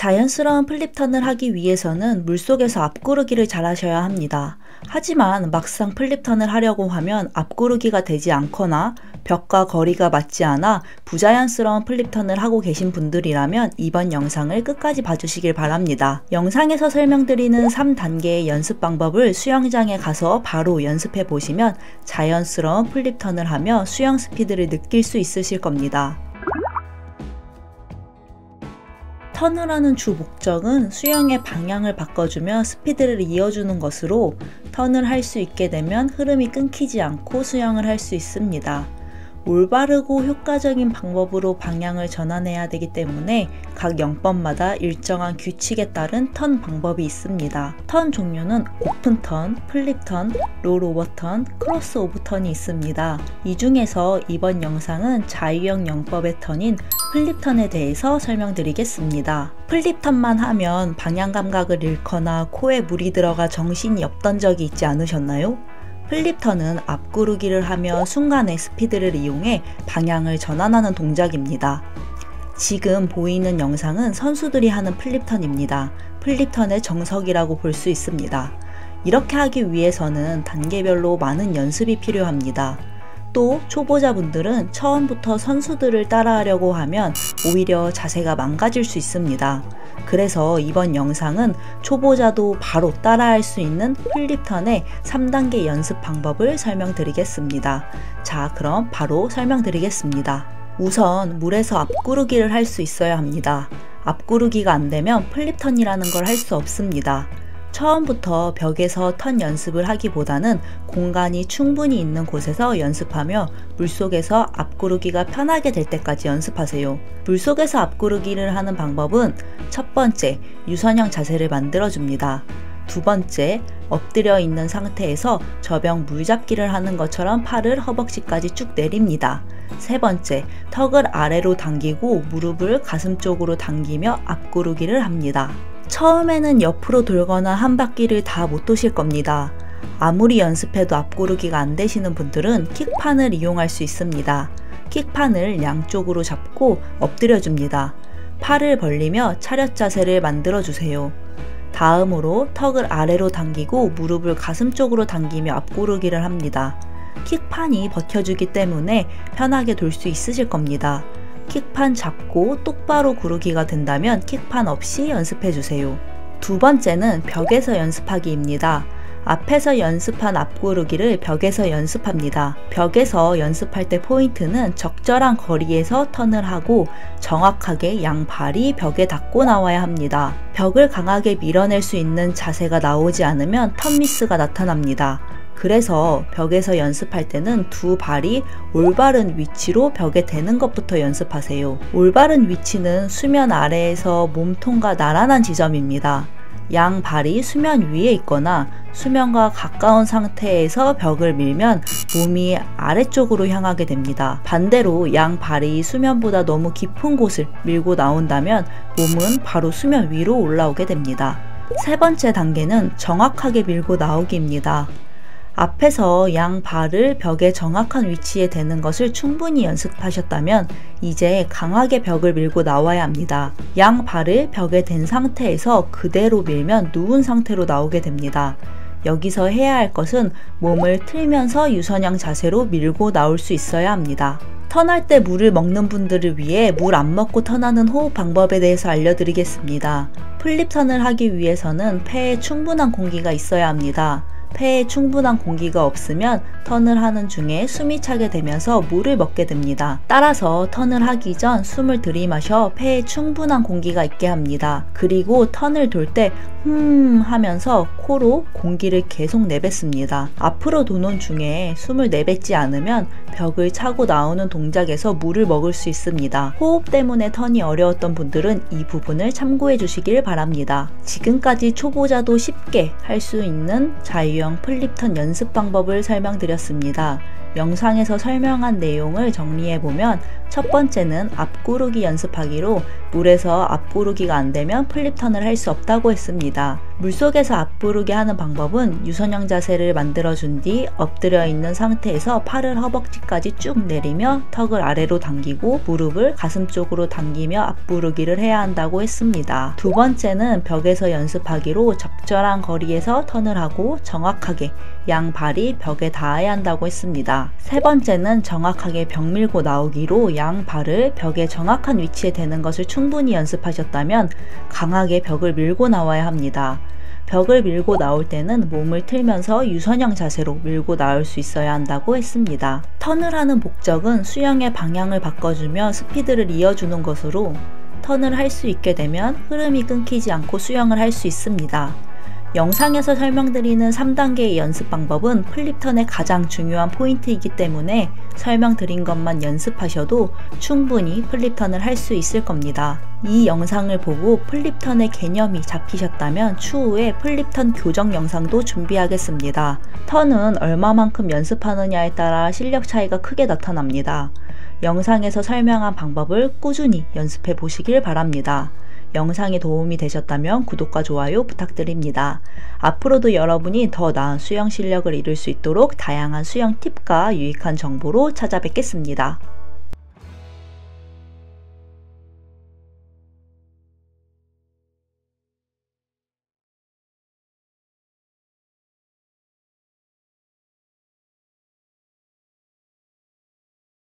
자연스러운 플립턴을 하기 위해서는 물속에서 앞구르기를 잘 하셔야 합니다. 하지만 막상 플립턴을 하려고 하면 앞구르기가 되지 않거나 벽과 거리가 맞지 않아 부자연스러운 플립턴을 하고 계신 분들이라면 이번 영상을 끝까지 봐주시길 바랍니다. 영상에서 설명드리는 3단계의 연습 방법을 수영장에 가서 바로 연습해 보시면 자연스러운 플립턴을 하며 수영 스피드를 느낄 수 있으실 겁니다. 턴을 하는 주 목적은 수영의 방향을 바꿔주며 스피드를 이어주는 것으로 턴을 할 수 있게 되면 흐름이 끊기지 않고 수영을 할 수 있습니다. 올바르고 효과적인 방법으로 방향을 전환해야 되기 때문에 각 영법마다 일정한 규칙에 따른 턴 방법이 있습니다. 턴 종류는 오픈 턴, 플립 턴, 롤 오버 턴, 크로스 오브 턴이 있습니다. 이 중에서 이번 영상은 자유형 영법의 턴인 플립 턴에 대해서 설명드리겠습니다. 플립 턴만 하면 방향 감각을 잃거나 코에 물이 들어가 정신이 없던 적이 있지 않으셨나요? 플립 턴은 앞구르기를 하며 순간의 스피드를 이용해 방향을 전환하는 동작입니다. 지금 보이는 영상은 선수들이 하는 플립 턴입니다. 플립 턴의 정석이라고 볼 수 있습니다. 이렇게 하기 위해서는 단계별로 많은 연습이 필요합니다. 또 초보자분들은 처음부터 선수들을 따라하려고 하면 오히려 자세가 망가질 수 있습니다. 그래서 이번 영상은 초보자도 바로 따라할 수 있는 플립 턴의 3단계 연습 방법을 설명드리겠습니다. 자, 그럼 바로 설명드리겠습니다. 우선 물에서 앞구르기를 할 수 있어야 합니다. 앞구르기가 안 되면 플립 턴이라는 걸 할 수 없습니다. 처음부터 벽에서 턴 연습을 하기보다는 공간이 충분히 있는 곳에서 연습하며 물속에서 앞구르기가 편하게 될 때까지 연습하세요. 물속에서 앞구르기를 하는 방법은 첫 번째, 유선형 자세를 만들어줍니다. 두 번째, 엎드려 있는 상태에서 저병 물잡기를 하는 것처럼 팔을 허벅지까지 쭉 내립니다. 세 번째, 턱을 아래로 당기고 무릎을 가슴 쪽으로 당기며 앞구르기를 합니다. 처음에는 옆으로 돌거나 한 바퀴를 다 못 도실 겁니다. 아무리 연습해도 앞구르기가 안 되시는 분들은 킥판을 이용할 수 있습니다. 킥판을 양쪽으로 잡고 엎드려 줍니다. 팔을 벌리며 차렷 자세를 만들어 주세요. 다음으로 턱을 아래로 당기고 무릎을 가슴 쪽으로 당기며 앞구르기를 합니다. 킥판이 버텨주기 때문에 편하게 돌 수 있으실 겁니다. 킥판 잡고 똑바로 구르기가 된다면 킥판 없이 연습해주세요. 두 번째는 벽에서 연습하기입니다. 앞에서 연습한 앞구르기를 벽에서 연습합니다. 벽에서 연습할 때 포인트는 적절한 거리에서 턴을 하고 정확하게 양발이 벽에 닿고 나와야 합니다. 벽을 강하게 밀어낼 수 있는 자세가 나오지 않으면 턴 미스가 나타납니다. 그래서 벽에서 연습할 때는 두 발이 올바른 위치로 벽에 대는 것부터 연습하세요. 올바른 위치는 수면 아래에서 몸통과 나란한 지점입니다. 양 발이 수면 위에 있거나 수면과 가까운 상태에서 벽을 밀면 몸이 아래쪽으로 향하게 됩니다. 반대로 양 발이 수면보다 너무 깊은 곳을 밀고 나온다면 몸은 바로 수면 위로 올라오게 됩니다. 세 번째 단계는 정확하게 밀고 나오기입니다. 앞에서 양 발을 벽의 정확한 위치에 대는 것을 충분히 연습하셨다면 이제 강하게 벽을 밀고 나와야 합니다. 양 발을 벽에 댄 상태에서 그대로 밀면 누운 상태로 나오게 됩니다. 여기서 해야 할 것은 몸을 틀면서 유선형 자세로 밀고 나올 수 있어야 합니다. 턴할 때 물을 먹는 분들을 위해 물 안 먹고 턴하는 호흡 방법에 대해서 알려드리겠습니다. 플립 턴을 하기 위해서는 폐에 충분한 공기가 있어야 합니다. 폐에 충분한 공기가 없으면 턴을 하는 중에 숨이 차게 되면서 물을 먹게 됩니다. 따라서 턴을 하기 전 숨을 들이마셔 폐에 충분한 공기가 있게 합니다. 그리고 턴을 돌 때 하면서 코로 공기를 계속 내뱉습니다. 앞으로 도는 중에 숨을 내뱉지 않으면 벽을 차고 나오는 동작에서 물을 먹을 수 있습니다. 호흡 때문에 턴이 어려웠던 분들은 이 부분을 참고해 주시길 바랍니다. 지금까지 초보자도 쉽게 할 수 있는 자유형 플립 턴 연습 방법을 설명드렸습니다. 영상에서 설명한 내용을 정리해보면 첫 번째는 앞구르기 연습하기로 물에서 앞구르기가 안되면 플립 턴을 할 수 없다고 했습니다. 물속에서 앞부르기 하는 방법은 유선형 자세를 만들어준 뒤 엎드려 있는 상태에서 팔을 허벅지까지 쭉 내리며 턱을 아래로 당기고 무릎을 가슴 쪽으로 당기며 앞부르기를 해야 한다고 했습니다. 두 번째는 벽에서 연습하기로 적절한 거리에서 턴을 하고 정확하게 양 발이 벽에 닿아야 한다고 했습니다. 세 번째는 정확하게 벽 밀고 나오기로 양 발을 벽의 정확한 위치에 대는 것을 충분히 연습하셨다면 강하게 벽을 밀고 나와야 합니다. 벽을 밀고 나올 때는 몸을 틀면서 유선형 자세로 밀고 나올 수 있어야 한다고 했습니다. 턴을 하는 목적은 수영의 방향을 바꿔주며 스피드를 이어주는 것으로 턴을 할 수 있게 되면 흐름이 끊기지 않고 수영을 할 수 있습니다. 영상에서 설명드리는 3단계의 연습 방법은 플립턴의 가장 중요한 포인트이기 때문에 설명드린 것만 연습하셔도 충분히 플립턴을 할 수 있을 겁니다. 이 영상을 보고 플립턴의 개념이 잡히셨다면 추후에 플립턴 교정 영상도 준비하겠습니다. 턴은 얼마만큼 연습하느냐에 따라 실력 차이가 크게 나타납니다. 영상에서 설명한 방법을 꾸준히 연습해 보시길 바랍니다. 영상이 도움이 되셨다면 구독과 좋아요 부탁드립니다. 앞으로도 여러분이 더 나은 수영 실력을 이룰 수 있도록 다양한 수영 팁과 유익한 정보로 찾아뵙겠습니다.